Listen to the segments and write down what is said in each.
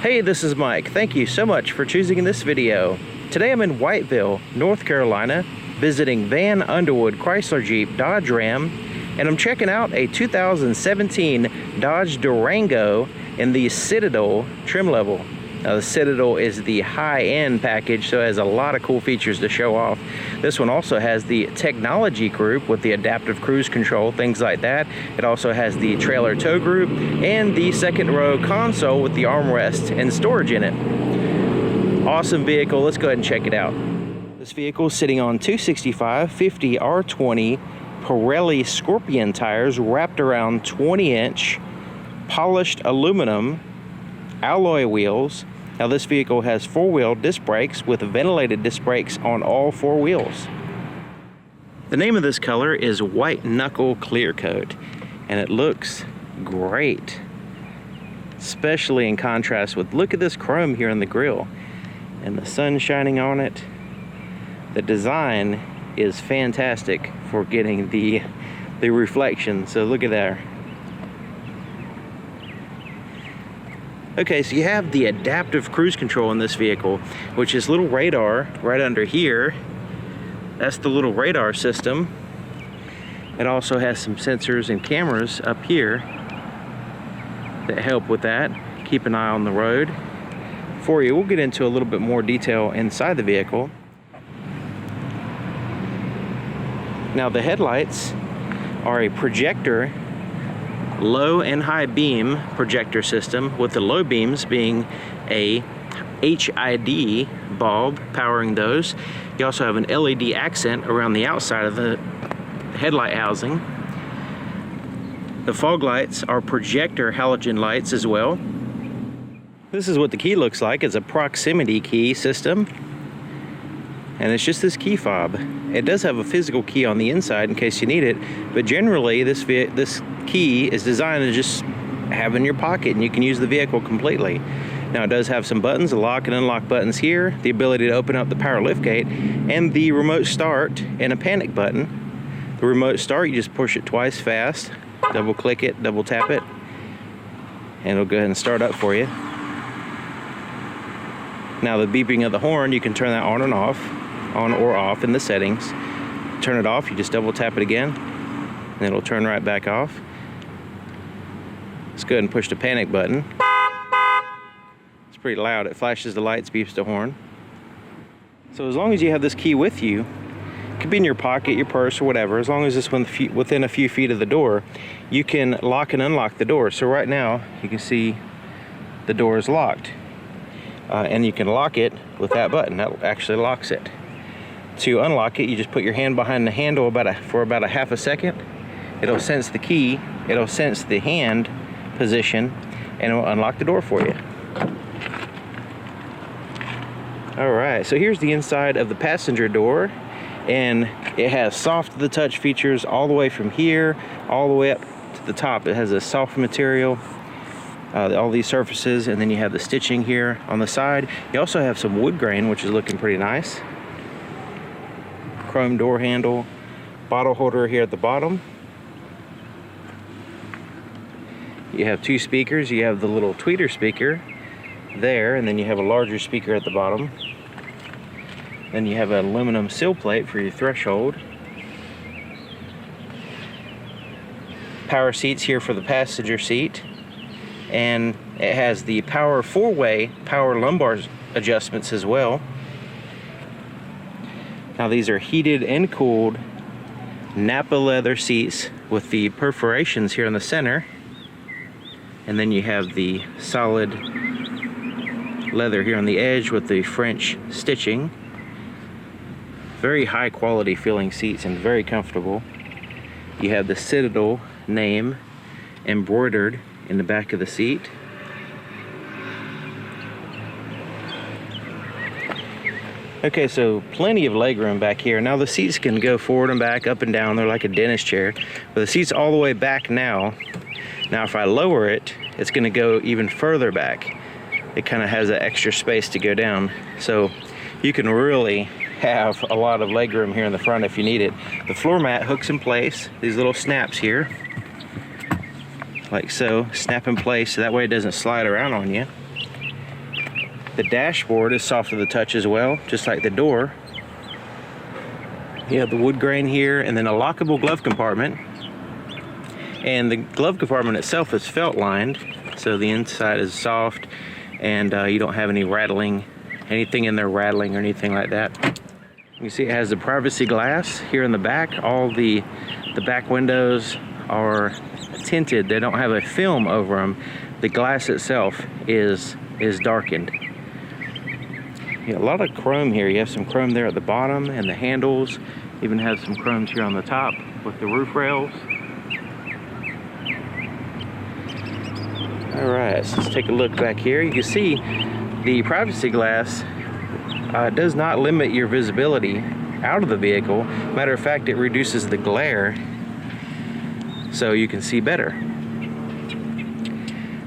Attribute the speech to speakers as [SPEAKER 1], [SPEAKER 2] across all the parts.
[SPEAKER 1] Hey, this is Mike. Thank you so much for choosing this video. Today I'm in Whiteville, North Carolina, visiting Vann, Underwood, Chrysler, Jeep, Dodge Ram, and I'm checking out a 2017 Dodge Durango in the Citadel trim level. Now the Citadel is the high-end package, so it has a lot of cool features to show off. This one also has the technology group with the adaptive cruise control, things like that. It also has the trailer tow group and the second row console with the armrest and storage in it. Awesome vehicle. Let's go ahead and check it out. This vehicle is sitting on 265/50 R20 Pirelli Scorpion tires wrapped around 20-inch polished aluminum alloy wheels. Now this vehicle has four-wheel disc brakes with ventilated disc brakes on all four wheels. The name of this color is White Knuckle Clear Coat, and it looks great, especially in contrast with, look at this chrome here in the grille and the sun shining on it. The design is fantastic for getting the reflection, so look at there. Okay, so you have the adaptive cruise control in this vehicle, which is little radar right under here. That's the little radar system. It also has some sensors and cameras up here that help with that. Keep an eye on the road for you. We'll get into a little bit more detail inside the vehicle. Now the headlights are a projector, low and high beam projector system, with the low beams being a HID bulb powering those. You also have an LED accent around the outside of the headlight housing. The fog lights are projector halogen lights as well. This is what the key looks like. It's a proximity key system, and it's just this key fob. It does have a physical key on the inside in case you need it, but generally this key is designed to just have in your pocket and you can use the vehicle completely. Now it does have some buttons, the lock and unlock buttons here, the ability to open up the power liftgate, and the remote start and a panic button. The remote start, you just push it twice fast, double click it, double tap it, and it'll go ahead and start up for you. Now the beeping of the horn, you can turn that on and off, on or off in the settings. Turn it off, you just double tap it again, and it'll turn right back off. Let's go ahead and push the panic button. It's pretty loud. It flashes the lights, beeps the horn. So as long as you have this key with you, it could be in your pocket, your purse, or whatever, as long as it's within a few feet of the door, you can lock and unlock the door. So right now, you can see the door is locked. And you can lock it with that button. That actually locks it. To unlock it, you just put your hand behind the handle for about a half a second. It'll sense the key, it'll sense the hand position, and it'll unlock the door for you. All right, so here's the inside of the passenger door, and it has soft to the touch features all the way from here all the way up to the top. It has a soft material, all these surfaces, and then you have the stitching here on the side. You also have some wood grain, which is looking pretty nice. Chrome door handle, bottle holder here at the bottom. You have two speakers. You have the little tweeter speaker there, and then you have a larger speaker at the bottom. Then you have an aluminum sill plate for your threshold. Power seats here for the passenger seat. And it has the power four-way power lumbar adjustments as well. Now these are heated and cooled Napa leather seats with the perforations here in the center. And then you have the solid leather here on the edge with the French stitching. Very high quality feeling seats and very comfortable. You have the Citadel name embroidered in the back of the seat. Okay, so plenty of legroom back here. Now the seats can go forward and back, up and down. They're like a dentist chair, but the seat's all the way back now. Now if I lower it, it's gonna go even further back. It kind of has that extra space to go down. So you can really have a lot of legroom here in the front if you need it. The floor mat hooks in place, these little snaps here. like so, snap in place so that way it doesn't slide around on you. The dashboard is soft to the touch as well, just like the door. You have the wood grain here, and then a lockable glove compartment. And the glove compartment itself is felt lined, so the inside is soft, and you don't have any rattling, anything in there rattling or anything like that. You can see it has the privacy glass here in the back. All the back windows are tinted. They don't have a film over them. The glass itself is darkened. A lot of chrome here. You have some chrome there at the bottom and the handles. Even have some chromes here on the top with the roof rails. All right, so let's take a look back here. You can see the privacy glass does not limit your visibility out of the vehicle. Matter of fact, it reduces the glare so you can see better.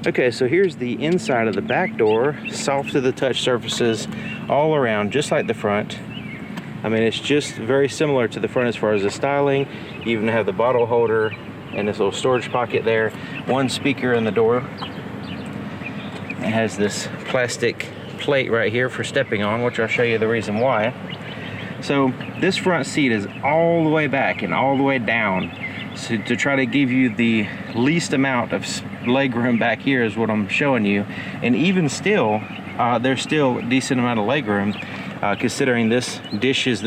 [SPEAKER 1] Okay, so here's the inside of the back door. Soft to the touch surfaces all around, just like the front. I mean, it's just very similar to the front as far as the styling. You even have the bottle holder and this little storage pocket there. One speaker in the door. It has this plastic plate right here for stepping on, which I'll show you the reason why. So this front seat is all the way back and all the way down. So to try to give you the least amount of leg room back here is what I'm showing you. And even still, there's still a decent amount of leg room, considering this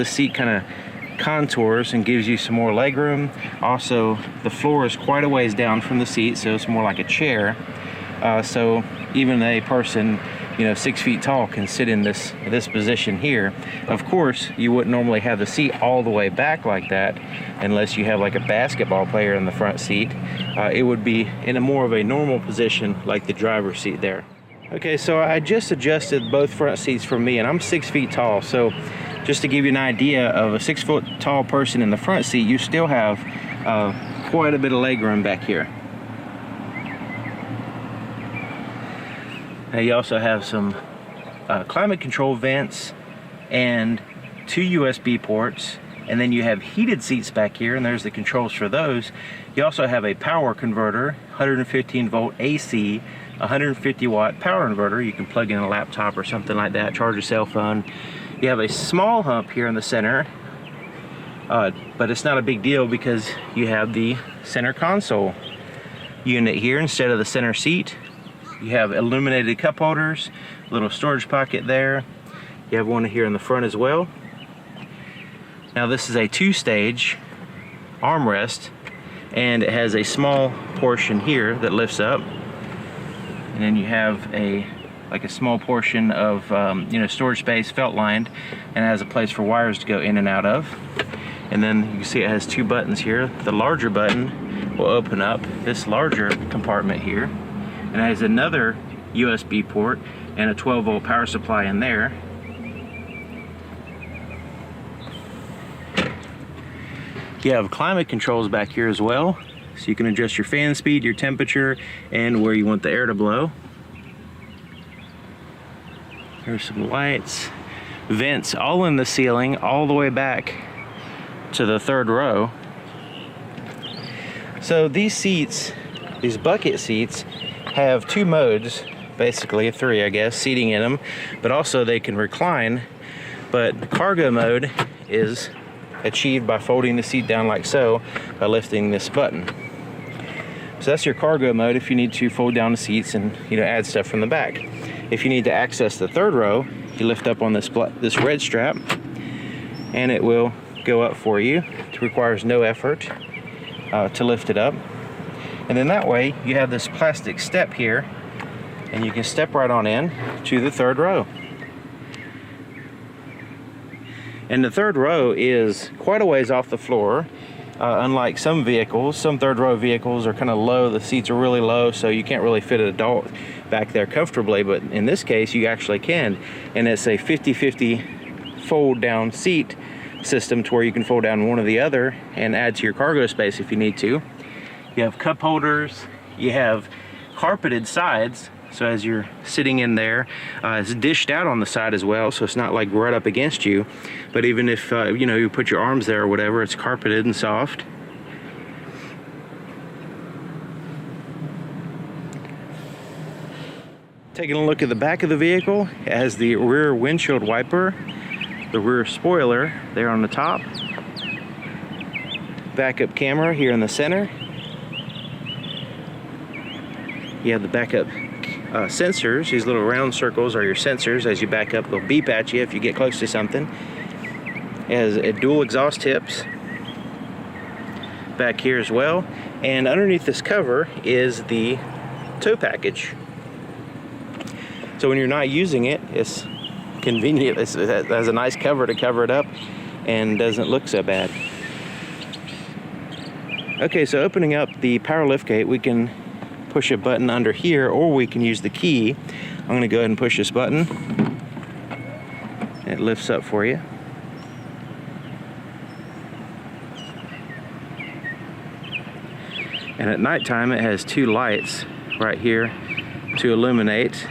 [SPEAKER 1] seat kind of contours and gives you some more leg room. Also, the floor is quite a ways down from the seat, so it's more like a chair. So even a person, 6 feet tall can sit in this position here. Of course, you wouldn't normally have the seat all the way back like that unless you have like a basketball player in the front seat. It would be in a more of a normal position like the driver's seat there. Okay, so I just adjusted both front seats for me, and I'm 6 feet tall. So just to give you an idea of a 6 foot tall person in the front seat, you still have quite a bit of leg room back here. Now you also have some climate control vents and 2 USB ports, and then you have heated seats back here, and there's the controls for those. You also have a power converter, 115 volt AC, 150 watt power inverter. You can plug in a laptop or something like that, charge a cell phone. You have a small hump here in the center, but it's not a big deal because you have the center console unit here instead of the center seat. You have illuminated cup holders, little storage pocket there. You have one here in the front as well. Now this is a 2-stage armrest, and it has a small portion here that lifts up, and then you have a small portion of storage space, felt lined, and it has a place for wires to go in and out of. And then you can see it has 2 buttons here. The larger button will open up this larger compartment here, and it has another USB port and a 12 volt power supply in there. You have climate controls back here as well, so you can adjust your fan speed, your temperature, and where you want the air to blow. There's some lights, vents all in the ceiling, all the way back to the 3rd row. So these seats, these bucket seats, have 2 modes, basically 3 I guess, seating in them, but also they can recline. But cargo mode is achieved by folding the seat down like so, by lifting this button. So that's your cargo mode if you need to fold down the seats and add stuff from the back. If you need to access the 3rd row, you lift up on this red strap, and it will go up for you. It requires no effort to lift it up. And then that way you have this plastic step here, and you can step right on in to the 3rd row. And the 3rd row is quite a ways off the floor. Unlike some vehicles, some 3rd row vehicles are kind of low. The seats are really low, so you can't really fit an adult back there comfortably, but in this case you actually can. And it's a 50-50 fold down seat system to where you can fold down one or the other and add to your cargo space if you need to. You have cup holders, you have carpeted sides, so as you're sitting in there, it's dished out on the side as well, so it's not like right up against you. But even if you put your arms there or whatever, it's carpeted and soft. Taking a look at the back of the vehicle, it has the rear windshield wiper, the rear spoiler there on the top, backup camera here in the center. You have the backup sensors. These little round circles are your sensors. As you back up, they'll beep at you if you get close to something. It has a dual exhaust tips back here as well, and underneath this cover is the tow package. So when you're not using it, it's convenient. It has a nice cover to cover it up and doesn't look so bad. Okay, so opening up the power liftgate, we can push a button under here, or we can use the key. I'm going to go ahead and push this button. It lifts up for you. And at nighttime, it has two lights right here to illuminate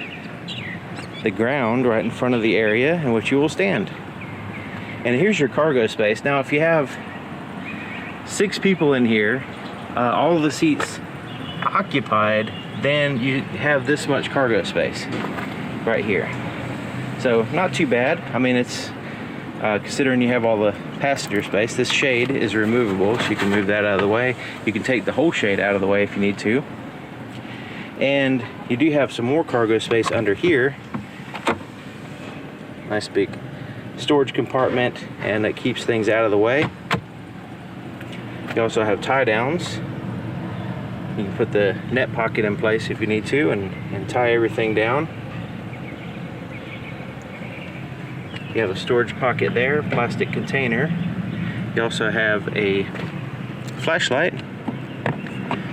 [SPEAKER 1] the ground right in front of the area in which you will stand. And here's your cargo space. Now, if you have 6 people in here, all of the seats occupied, then you have this much cargo space right here. So not too bad. I mean, it's considering you have all the passenger space. This shade is removable, so you can move that out of the way. You can take the whole shade out of the way if you need to. And you do have some more cargo space under here. Nice big storage compartment, and it keeps things out of the way. You also have tie downs. You can put the net pocket in place if you need to, and tie everything down. You have a storage pocket there, plastic container. You also have a flashlight.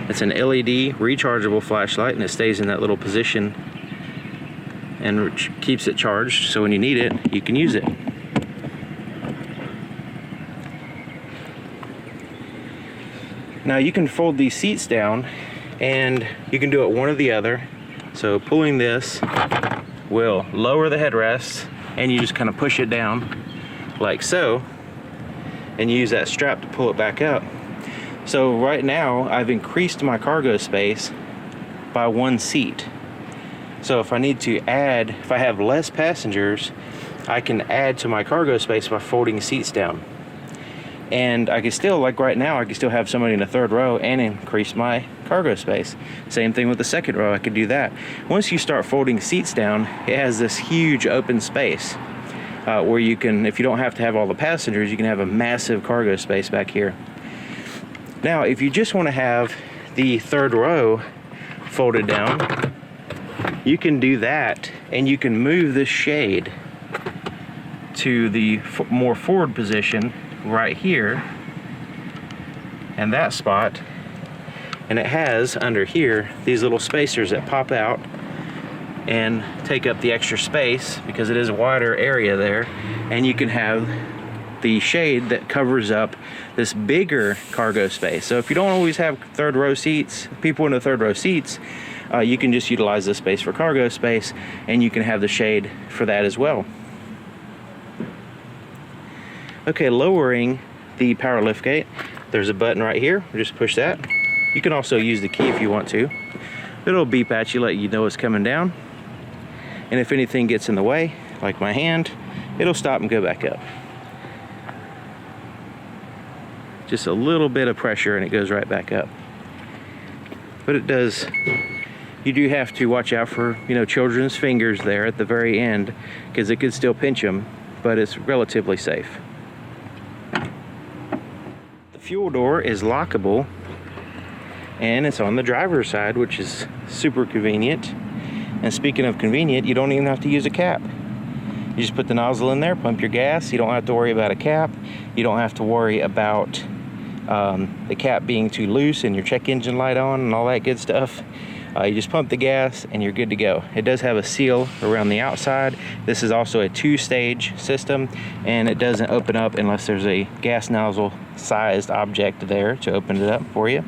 [SPEAKER 1] It's an LED rechargeable flashlight, and it stays in that little position and keeps it charged, so when you need it, you can use it. Now you can fold these seats down, and you can do it one or the other. So pulling this will lower the headrests, and you just kind of push it down like so, and you use that strap to pull it back up. So right now I've increased my cargo space by 1 seat. So if I need to add, if I have less passengers, I can add to my cargo space by folding seats down. And I can still, like right now, I can still have somebody in the 3rd row and increase my cargo space. Same thing with the 2nd row, I could do that. Once you start folding seats down, it has this huge open space where you can, if you don't have to have all the passengers, you can have a massive cargo space back here. Now, if you just want to have the 3rd row folded down, you can do that, and you can move this shade to the more forward position right here and that spot, and it has under here these little spacers that pop out and take up the extra space because it is a wider area there, and you can have the shade that covers up this bigger cargo space. So if you don't always have 3rd row seats, people in the 3rd row seats, you can just utilize this space for cargo space, and you can have the shade for that as well. Okay, lowering the power liftgate, there's a button right here. Just push that. You can also use the key if you want to. It'll beep at you, let you know it's coming down. And if anything gets in the way, like my hand, it'll stop and go back up. Just a little bit of pressure and it goes right back up. But it does, you do have to watch out for, children's fingers there at the very end, because it could still pinch them, but it's relatively safe. The fuel door is lockable, and it's on the driver's side, which is super convenient. And speaking of convenient, you don't even have to use a cap. You just put the nozzle in there, pump your gas. You don't have to worry about a cap. You don't have to worry about the cap being too loose and your check engine light on and all that good stuff. You just pump the gas and you're good to go. It does have a seal around the outside. This is also a 2-stage system, and it doesn't open up unless there's a gas nozzle sized object there to open it up for you.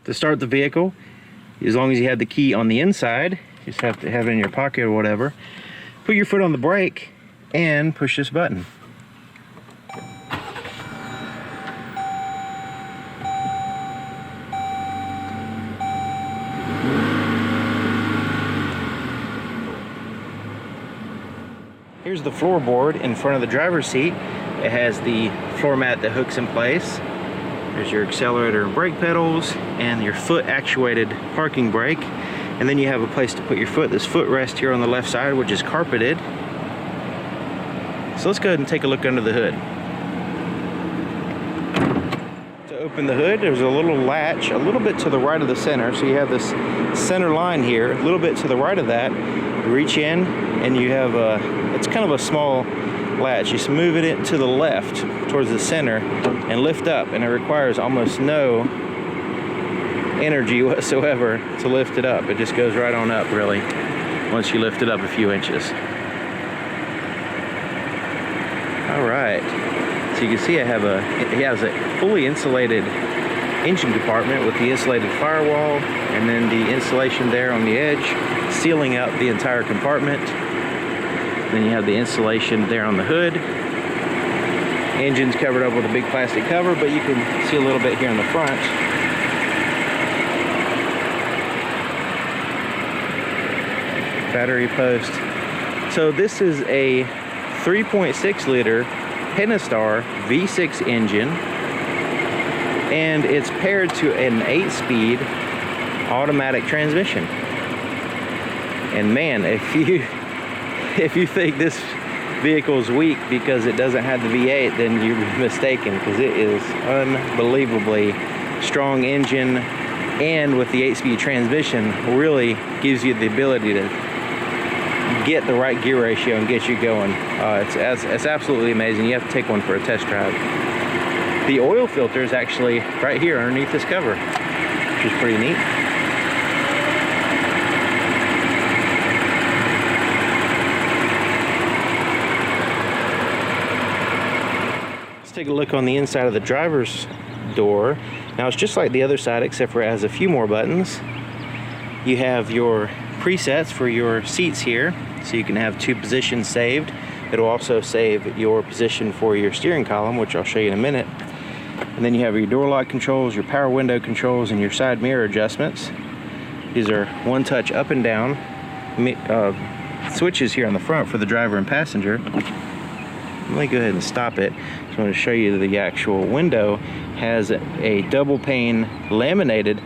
[SPEAKER 1] To start the vehicle, as long as you have the key on the inside, you just have to have it in your pocket or whatever, put your foot on the brake and push this button. Here's the floorboard in front of the driver's seat. It has the floor mat that hooks in place. There's your accelerator and brake pedals and your foot actuated parking brake. And then you have a place to put your foot, this footrest here on the left side, which is carpeted. So let's go ahead and take a look under the hood. To open the hood, there's a little latch a little bit to the right of the center. So you have this center line here, a little bit to the right of that. You reach in and you have it's kind of a small latch. You just move it to the left towards the center and lift up, and it requires almost no energy whatsoever to lift it up. It just goes right on up, really, once you lift it up a few inches. All right, so you can see it has a fully insulated engine compartment with the insulated firewall, and then the insulation there on the edge sealing out the entire compartment. Then you have the insulation there on the hood. Engine's covered up with a big plastic cover, but you can see a little bit here in the front. Battery post. So this is a 3.6 liter Pentastar V6 engine, and it's paired to an 8-speed automatic transmission. And man, if you think this vehicle is weak because it doesn't have the V8, then you're mistaken, because it is unbelievably strong engine, and with the 8-speed transmission really gives you the ability to get the right gear ratio and get you going. It's absolutely amazing. You have to take one for a test drive. The oil filter is actually right here underneath this cover, which is pretty neat. Take a look on the inside of the driver's door. Now it's just like the other side, except for it has a few more buttons. You have your presets for your seats here, so you can have 2 positions saved. It'll also save your position for your steering column, which I'll show you in a minute. And then you have your door lock controls, your power window controls, and your side mirror adjustments. These are one-touch up and down switches here on the front for the driver and passenger. Let me go ahead and stop it. Just want to show you the actual window has a double pane laminated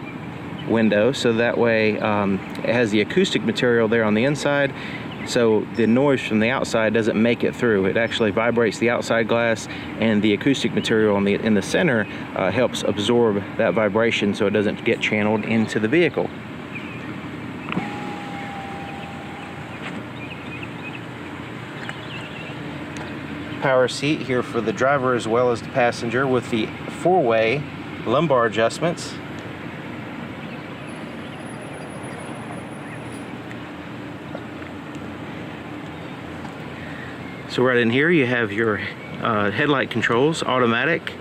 [SPEAKER 1] window, so that way it has the acoustic material there on the inside, so the noise from the outside doesn't make it through. It actually vibrates the outside glass, and the acoustic material in the center helps absorb that vibration so it doesn't get channeled into the vehicle. Power seat here for the driver as well as the passenger, with the 4-way lumbar adjustments. So right in here you have your headlight controls, automatic,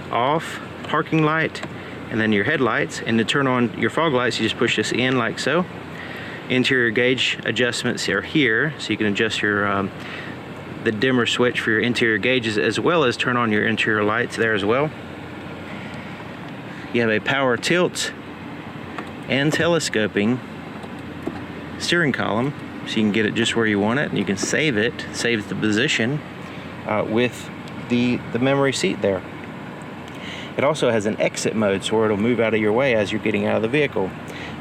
[SPEAKER 1] off, parking light, and then your headlights. And to turn on your fog lights, you just push this in like so. Interior gauge adjustments are here, so you can adjust your the dimmer switch for your interior gauges, as well as turn on your interior lights there as well. You have a power tilt and telescoping steering column, so you can get it just where you want it, and you can save it, saves the position with the memory seat there. It also has an exit mode, so it'll move out of your way as you're getting out of the vehicle.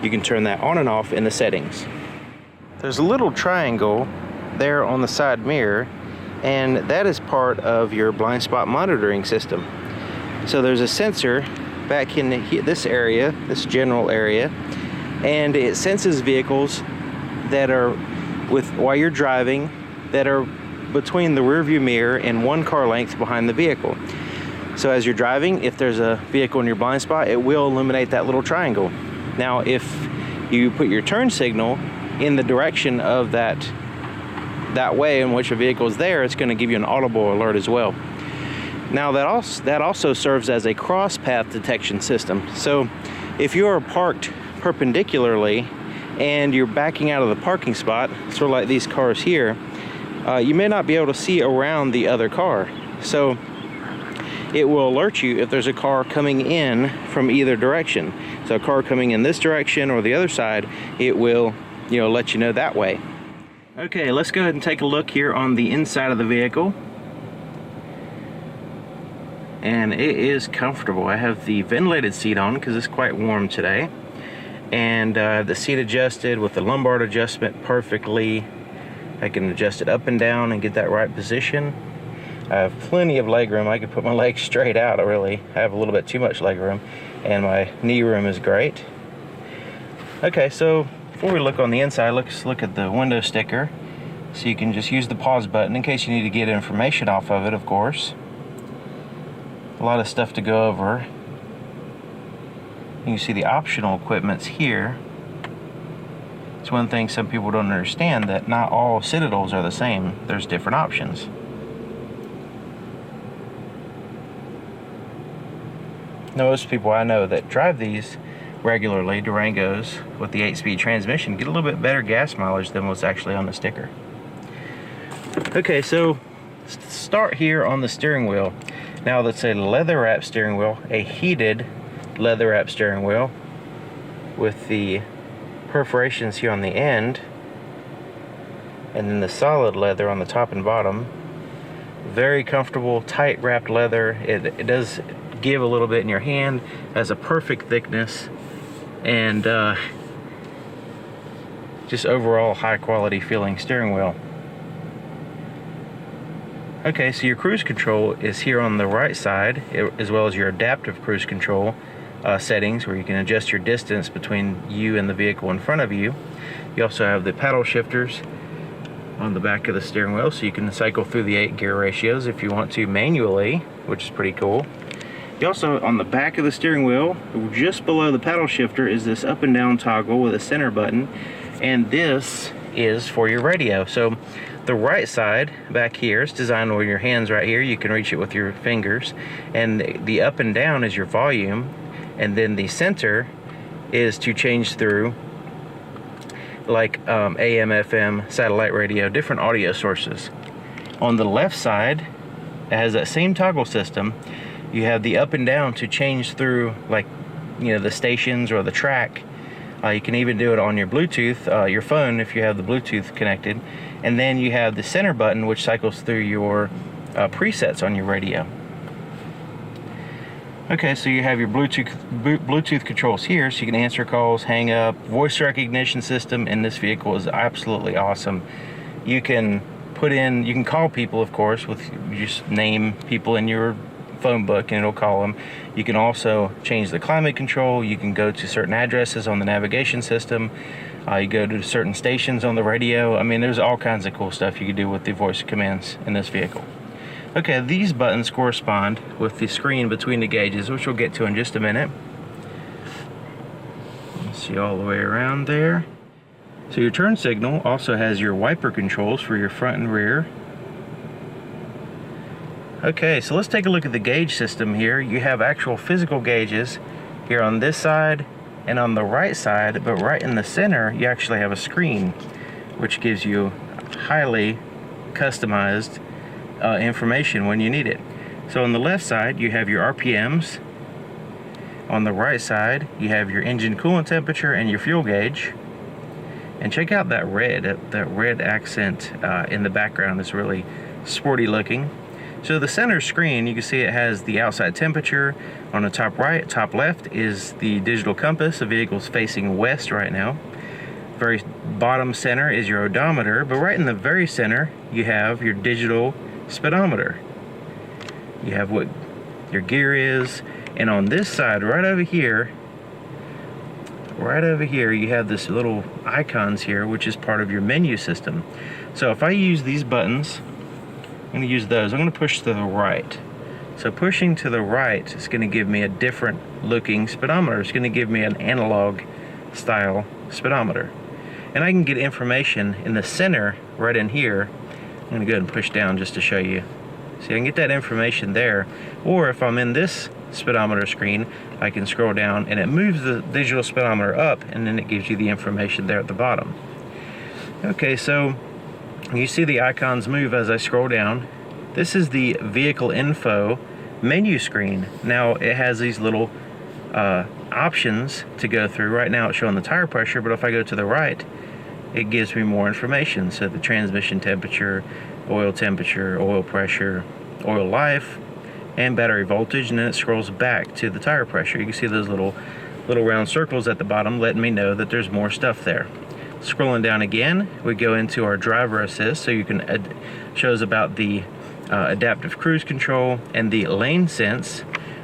[SPEAKER 1] You can turn that on and off in the settings. There's a little triangle there on the side mirror, and that is part of your blind spot monitoring system. So there's a sensor back in this area, this general area, and it senses vehicles that are while you're driving, that are between the rear view mirror and 1 car length behind the vehicle. So as you're driving, if there's a vehicle in your blind spot, it will illuminate that little triangle. Now if you put your turn signal in the direction of that way in which a vehicle is there, it's going to give you an audible alert as well. Now that also serves as a cross path detection system. So if you're parked perpendicularly and you're backing out of the parking spot, sort of like these cars here, you may not be able to see around the other car. So it will alert you if there's a car coming in from either direction. So a car coming in this direction or the other side, it will let you know that way. Okay, let's go ahead and take a look here on the inside of the vehicle. And it is comfortable. I have the ventilated seat on because it's quite warm today. And the seat adjusted with the lumbar adjustment perfectly. I can adjust it up and down and get that right position. I have plenty of leg room. I can put my legs straight out, really. I have a little bit too much leg room, and my knee room is great. Okay, so before we look on the inside, let's look at the window sticker. So you can just use the pause button in case you need to get information off of it, of course. A lot of stuff to go over. You can see the optional equipment's here. It's one thing some people don't understand, that not all Citadels are the same. There's different options. Most people I know that drive these regularly, Durangos, with the 8-speed transmission, get a little bit better gas mileage than what's actually on the sticker. Okay, so start here on the steering wheel. Now that's a leather wrap steering wheel, a heated leather wrap steering wheel with the perforations here on the end, and then the solid leather on the top and bottom. Very comfortable, tight wrapped leather. It does give a little bit in your hand, has a perfect thickness, and just overall high quality feeling steering wheel. Okay, so your cruise control is here on the right side, as well as your adaptive cruise control settings, where you can adjust your distance between you and the vehicle in front of you. You also have the paddle shifters on the back of the steering wheel, so you can cycle through the 8 gear ratios if you want to manually, which is pretty cool. You also, on the back of the steering wheel, just below the paddle shifter, is this up and down toggle with a center button, and this is for your radio. So the right side back here is designed with your hands right here. You can reach it with your fingers, and the up and down is your volume, and then the center is to change through like AM, FM, satellite radio, different audio sources. On the left side, it has that same toggle system. You have the up and down to change through, like, you know, the stations or the track. You can even do it on your Bluetooth, your phone, if you have the Bluetooth connected. And then you have the center button, which cycles through your presets on your radio. Okay, so you have your Bluetooth controls here, so you can answer calls, hang up. Voice recognition system in this vehicle is absolutely awesome. You can call people, of course, with just name people in your phone book and it'll call them. You can also change the climate control. You can go to certain addresses on the navigation system. You go to certain stations on the radio. I mean, there's all kinds of cool stuff you can do with the voice commands in this vehicle. Okay, these buttons correspond with the screen between the gauges, which we'll get to in just a minute. See all the way around there. So your turn signal also has your wiper controls for your front and rear. Okay, so let's take a look at the gauge system here. You have actual physical gauges here on this side and on the right side, but right in the center you actually have a screen which gives you highly customized information when you need it. So on the left side you have your RPMs. On the right side you have your engine coolant temperature and your fuel gauge. And check out that red accent in the background is really sporty looking. So the center screen, you can see it has the outside temperature. On the top right, top left is the digital compass. The vehicle's facing west right now. Very bottom center is your odometer, but right in the very center, you have your digital speedometer. You have what your gear is, and on this side, right over here, you have this little icons here, which is part of your menu system. So if I use these buttons, I'm going to use those. I'm going to push to the right. So pushing to the right is going to give me a different looking speedometer. It's going to give me an analog style speedometer. And I can get information in the center right in here. I'm going to go ahead and push down just to show you. See, I can get that information there. Or if I'm in this speedometer screen, I can scroll down and it moves the digital speedometer up, and then it gives you the information there at the bottom. Okay, so you see the icons move as I scroll down. This is the vehicle info menu screen. Now it has these little options to go through. Right now it's showing the tire pressure, but if I go to the right, it gives me more information. So the transmission temperature, oil pressure, oil life, and battery voltage, and then it scrolls back to the tire pressure. You can see those little round circles at the bottom letting me know that there's more stuff there. Scrolling down again, we go into our driver assist, so you can shows about the adaptive cruise control and the lane sense,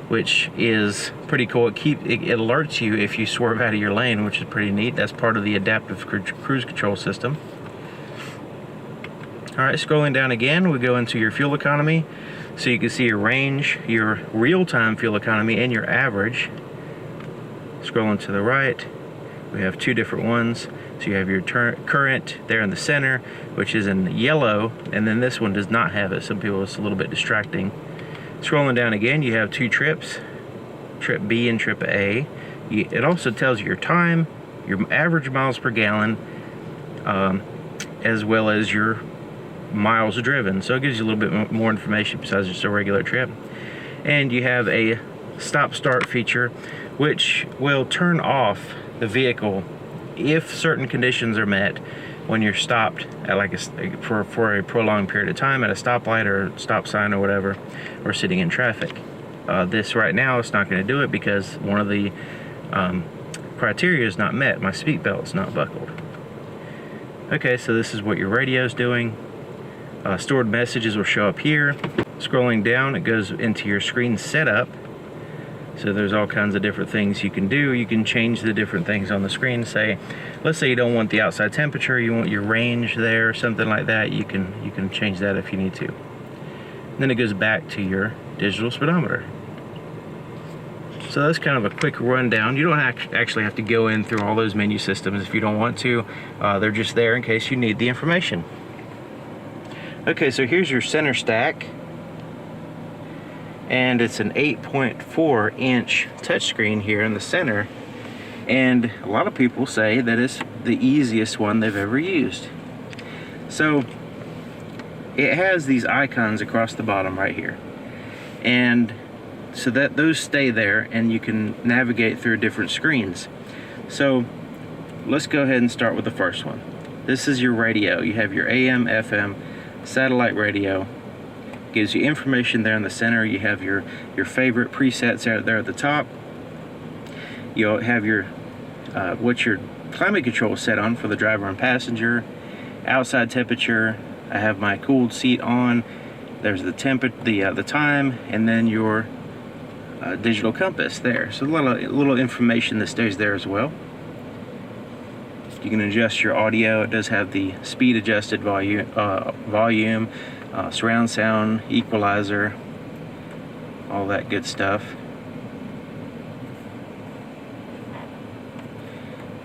[SPEAKER 1] which is pretty cool. It alerts you if you swerve out of your lane, which is pretty neat. That's part of the adaptive cruise control system. Alright, scrolling down again, we go into your fuel economy. So you can see your range, your real-time fuel economy, and your average. Scrolling to the right, we have two different ones. So you have your current there in the center, which is in yellow, and then this one does not have it. Some people, it's a little bit distracting. Scrolling down again, you have two trips, trip B and trip A. It also tells you your time, your average miles per gallon, as well as your miles driven. So it gives you a little bit more information besides just a regular trip. And you have a stop-start feature, which will turn off the vehicle if certain conditions are met when you're stopped at for a prolonged period of time at a stoplight or stop sign or whatever, or sitting in traffic. This right now, it's not going to do it because one of the criteria is not met. My seat belt's not buckled. Okay, so this is what your radio is doing. Stored messages will show up here. Scrolling down, it goes into your screen setup. So there's all kinds of different things you can do. You can change the different things on the screen. Let's say you don't want the outside temperature, you want your range there, something like that. You can change that if you need to. And then it goes back to your digital speedometer. So that's kind of a quick rundown. You don't actually have to go in through all those menu systems if you don't want to. They're just there in case you need the information. Okay, so here's your center stack. And it's an 8.4 inch touchscreen here in the center, and a lot of people say that it's the easiest one they've ever used. So it has these icons across the bottom right here, and so that those stay there and you can navigate through different screens. So let's go ahead and start with the first one. This is your radio. You have your AM, FM, satellite radio. Gives you information there in the center. You have your favorite presets out there at the top. You'll have your what your climate control is set on for the driver and passenger. Outside temperature. I have my cooled seat on. There's the the time, and then your digital compass there. So a little information that stays there as well. You can adjust your audio. It does have the speed adjusted volume, surround sound, equalizer, all that good stuff.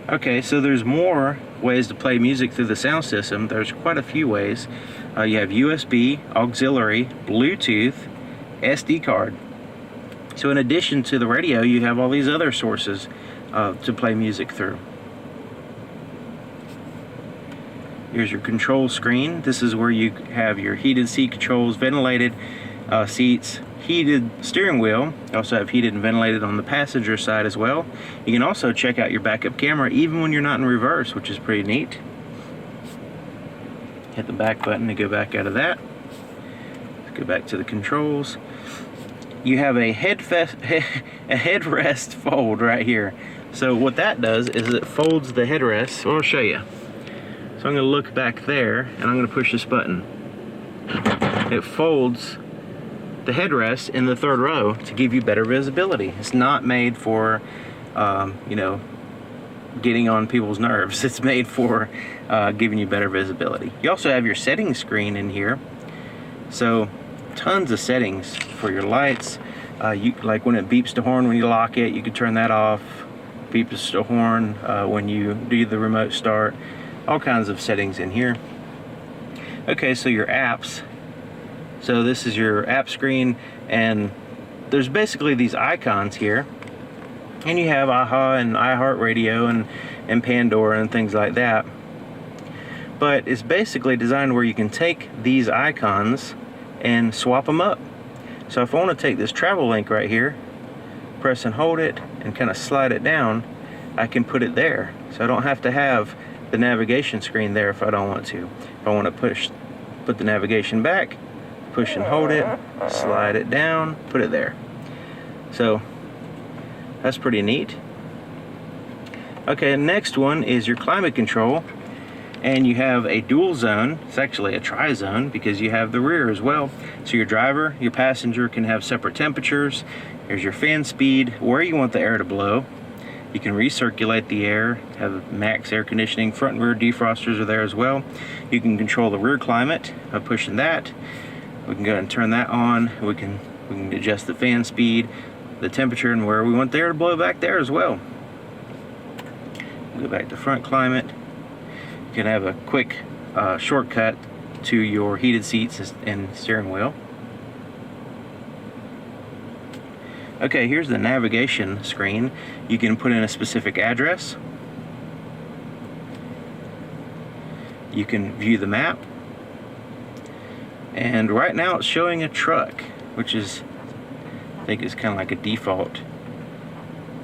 [SPEAKER 1] Okay, so there's more ways to play music through the sound system. There's quite a few ways. You have USB, auxiliary, Bluetooth, SD card. So in addition to the radio, you have all these other sources to play music through. Here's your control screen. This is where you have your heated seat controls, ventilated seats, heated steering wheel. You also have heated and ventilated on the passenger side as well. You can also check out your backup camera even when you're not in reverse, which is pretty neat. Hit the back button to go back out of that. Let's go back to the controls. You have a headrest fold right here. So what that does is it folds the headrest. I'll show you. So I'm going to look back there, and I'm going to push this button. It folds the headrest in the third row to give you better visibility. It's not made for, you know, getting on people's nerves. It's made for giving you better visibility. You also have your settings screen in here. So tons of settings for your lights. Like when it beeps the horn when you lock it, you can turn that off. Beeps the horn when you do the remote start. All kinds of settings in here. Okay, so your apps. So this is your app screen, and there's basically these icons here, and you have AHA and iHeartRadio and Pandora and things like that. But it's basically designed where you can take these icons and swap them up. So if I want to take this travel link right here, press and hold it and kind of slide it down, I can put it there. So I don't have to have the navigation screen there if I don't want to. If I want to put the navigation back, push and hold it, slide it down, put it there. So that's pretty neat. Okay, next one is your climate control, and you have a dual zone. It's actually a tri-zone because you have the rear as well. So your driver, your passenger can have separate temperatures. Here's your fan speed, where you want the air to blow. You can recirculate the air, have max air conditioning. Front and rear defrosters are there as well. You can control the rear climate by pushing that. We can go ahead and turn that on. We can adjust the fan speed, the temperature, and where we want the air to blow back there as well. Go back to front climate. You can have a quick shortcut to your heated seats and steering wheel. Okay, here's the navigation screen. You can put in a specific address. You can view the map. And right now it's showing a truck, which is, I think it's kind of like a default.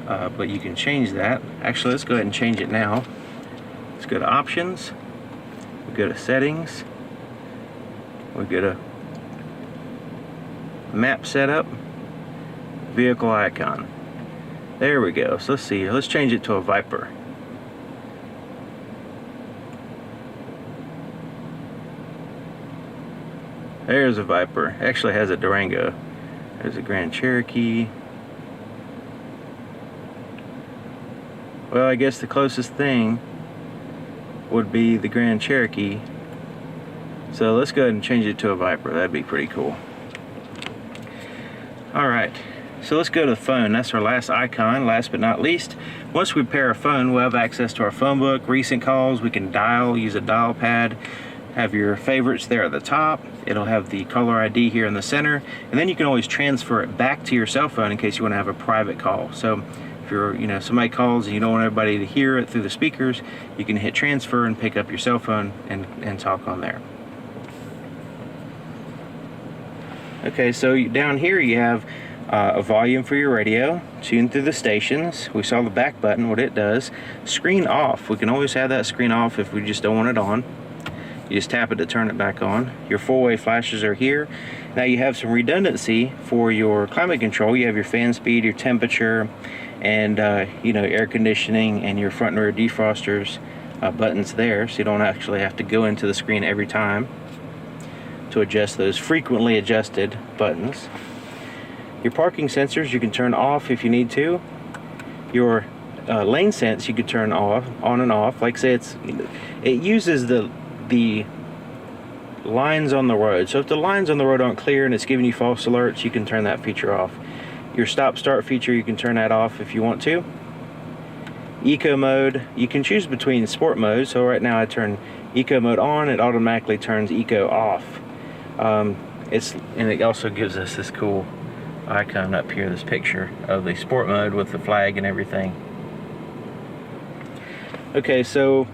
[SPEAKER 1] But you can change that. Actually, let's go ahead and change it now. Let's go to options. We go to settings. We go to map setup. Vehicle icon. There we go. So let's see. Let's change it to a Viper. There's a Viper. Actually has a Durango. There's a Grand Cherokee. Well, I guess the closest thing would be the Grand Cherokee. So let's go ahead and change it to a Viper. That'd be pretty cool. Alright, so let's go to the phone. That's our last icon, last but not least. Once we pair a phone, we'll have access to our phone book, recent calls. We can dial, use a dial pad, have your favorites there at the top. It'll have the caller ID here in the center, and then you can always transfer it back to your cell phone in case you want to have a private call. So if you're, somebody calls and you don't want everybody to hear it through the speakers, you can hit transfer and pick up your cell phone and talk on there. Okay, so down here you have a volume for your radio, tune through the stations. We saw the back button, what it does. Screen off, we can always have that screen off if we just don't want it on. You just tap it to turn it back on. Your four-way flashes are here. Now you have some redundancy for your climate control. You have your fan speed, your temperature, and air conditioning, and your front and rear defrosters buttons there, so you don't actually have to go into the screen every time to adjust those frequently adjusted buttons. Your parking sensors you can turn off if you need to. Your lane sense you can turn on and off. Like say it uses the lines on the road. So if the lines on the road aren't clear and it's giving you false alerts, you can turn that feature off. Your stop start feature, you can turn that off if you want to. Eco mode, you can choose between sport modes. So right now I turn eco mode on, it automatically turns eco off. And it also gives us this cool icon up here, this picture of the sport mode with the flag and everything. Okay, so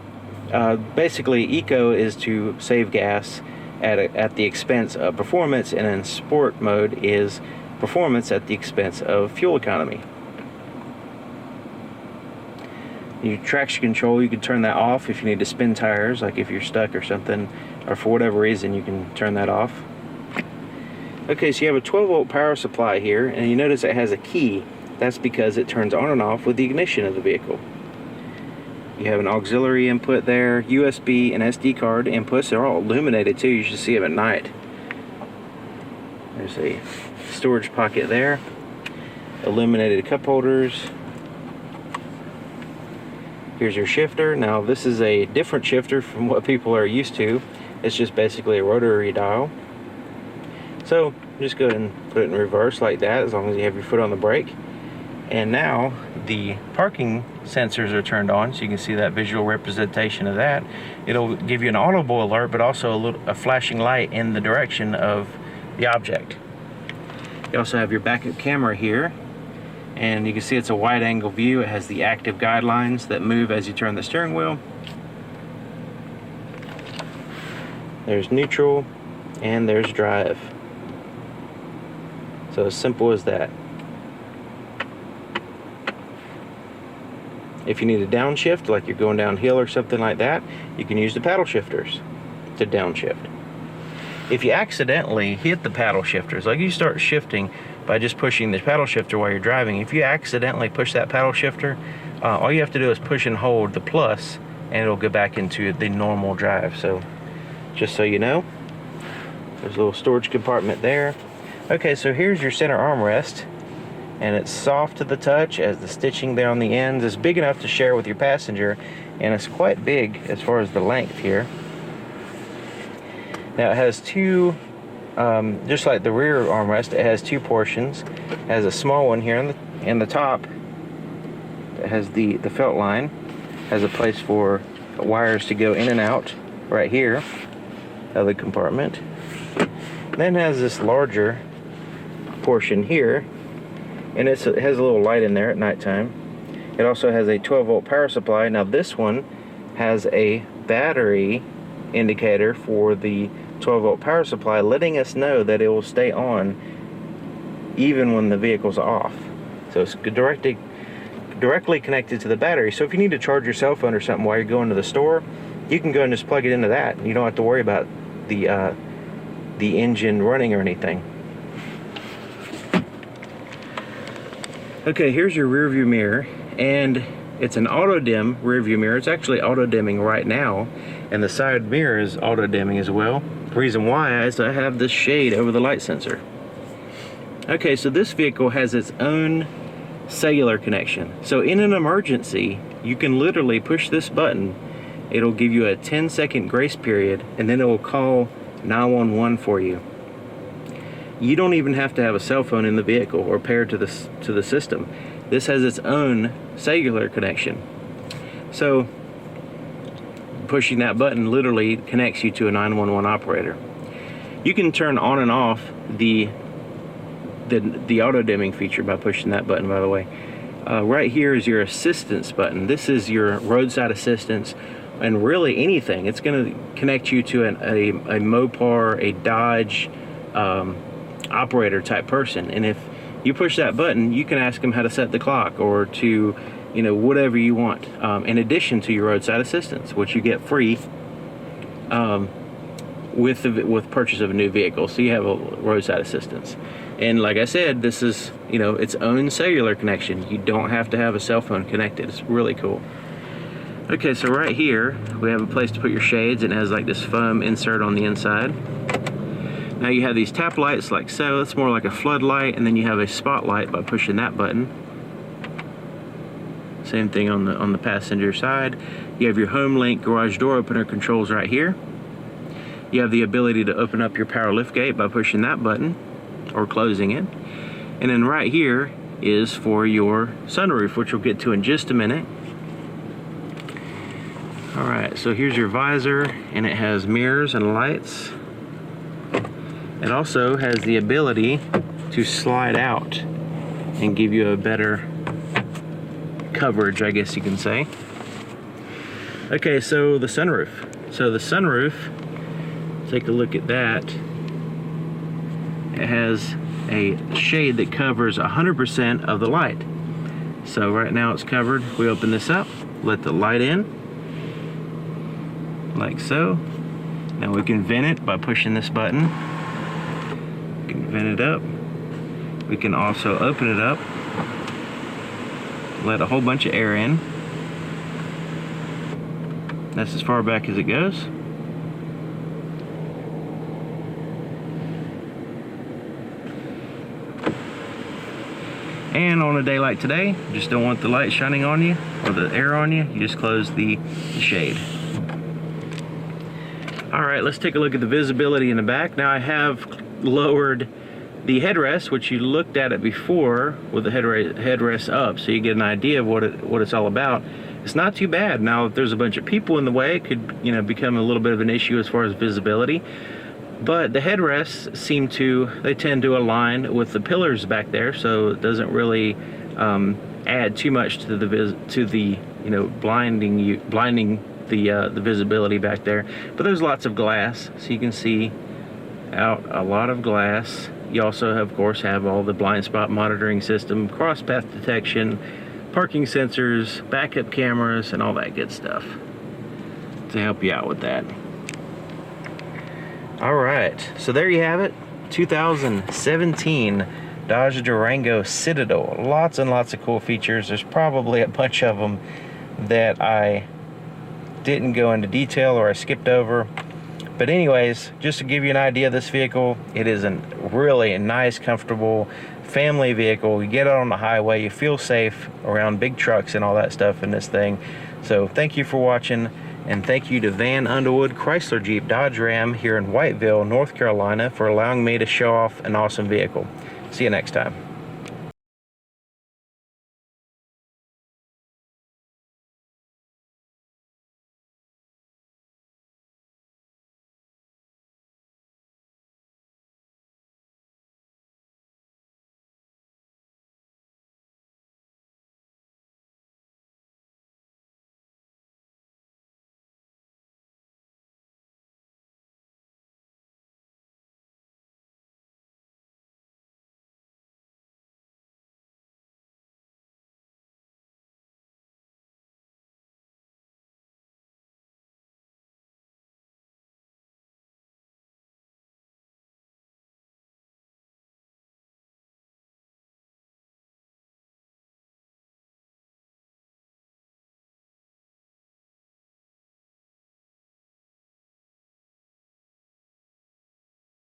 [SPEAKER 1] basically eco is to save gas at the expense of performance, and then sport mode is performance at the expense of fuel economy. Your traction control, you can turn that off if you need to spin tires, like if you're stuck or something, or for whatever reason you can turn that off. Okay, so you have a 12-volt power supply here, and you notice it has a key. That's because it turns on and off with the ignition of the vehicle. You have an auxiliary input there, USB and SD card inputs. They're all illuminated too. You should see them at night. There's a storage pocket there. Illuminated cup holders. Here's your shifter. Now this is a different shifter from what people are used to. It's just basically a rotary dial. So just go ahead and put it in reverse like that, as long as you have your foot on the brake. And now the parking sensors are turned on, so you can see that visual representation of that. It'll give you an audible alert, but also a flashing light in the direction of the object. You also have your backup camera here, and you can see it's a wide angle view. It has the active guidelines that move as you turn the steering wheel. There's neutral and there's drive. So as simple as that. If you need a downshift, like you're going downhill or something like that, you can use the paddle shifters to downshift. If you accidentally hit the paddle shifters, like you start shifting by just pushing the paddle shifter while you're driving, if you accidentally push that paddle shifter, all you have to do is push and hold the plus, and it'll go back into the normal drive. So just so you know, there's a little storage compartment there. Okay, so here's your center armrest, and it's soft to the touch, as the stitching there on the ends is big enough to share with your passenger, and it's quite big as far as the length here. Now it has two, just like the rear armrest, it has two portions. It has a small one here in the top. It has the felt line, has a place for wires to go in and out right here of the compartment. Then it has this larger portion here, and it has a little light in there at nighttime. It also has a 12-volt power supply. Now this one has a battery indicator for the 12-volt power supply, letting us know that it will stay on even when the vehicle's off. So it's directly connected to the battery. So if you need to charge your cell phone or something while you're going to the store, you can go and just plug it into that, and you don't have to worry about the engine running or anything. Okay, here's your rear view mirror, and it's an auto dim rear view mirror. It's actually auto dimming right now, and the side mirror is auto dimming as well. The reason why is I have this shade over the light sensor. Okay, so this vehicle has its own cellular connection. So in an emergency, you can literally push this button. It'll give you a 10-second grace period, and then it will call 911 for you. You don't even have to have a cell phone in the vehicle or paired to the system. This has its own cellular connection. So pushing that button literally connects you to a 911 operator. You can turn on and off the auto dimming feature by pushing that button, by the way. Right here is your assistance button. This is your roadside assistance, and really anything. It's going to connect you to a Mopar, a Dodge operator type person, and if you push that button, you can ask them how to set the clock, or to, you know, whatever you want, in addition to your roadside assistance, which you get free with purchase of a new vehicle. So you have a roadside assistance, and like I said, this is, you know, its own cellular connection. You don't have to have a cell phone connected. It's really cool. Okay, so right here we have a place to put your shades, and it has like this foam insert on the inside. Now you have these tap lights like so. It's more like a floodlight, and then you have a spotlight by pushing that button. Same thing on the passenger side. You have your home link garage door opener controls right here. You have the ability to open up your power liftgate by pushing that button or closing it. And then right here is for your sunroof, which we'll get to in just a minute. Alright, so here's your visor, and it has mirrors and lights. It also has the ability to slide out and give you a better coverage, I guess you can say. Okay, so the sunroof. Take a look at that. It has a shade that covers 100% of the light. So right now it's covered. We open this up, let the light in, like so. Now we can vent it by pushing this button. We can vent it up. We can also open it up, let a whole bunch of air in. That's as far back as it goes. And on a day like today, you just don't want the light shining on you or the air on you, you just close the shade. Alright, let's take a look at the visibility in the back. Now I have lowered the headrest, which you looked at it before with the headrest up, so you get an idea of what it's all about. It's not too bad. Now if there's a bunch of people in the way, it could, you know, become a little bit of an issue as far as visibility. But the headrests they tend to align with the pillars back there, so it doesn't really add too much to the you know, blinding the visibility back there. But there's lots of glass, so you can see out a lot of glass. You also, of course, have all the blind spot monitoring system, cross path detection, parking sensors, backup cameras, and all that good stuff to help you out with that. All right, so there you have it. 2017 Dodge Durango Citadel. Lots and lots of cool features. There's probably a bunch of them that I didn't go into detail or I skipped over. But anyways, just to give you an idea of this vehicle, it is a really nice, comfortable family vehicle. You get out on the highway, you feel safe around big trucks and all that stuff in this thing. So thank you for watching, and thank you to Vann, Underwood, Chrysler, Jeep, Dodge, Ram here in Whiteville, North Carolina, for allowing me to show off an awesome vehicle. See you next time.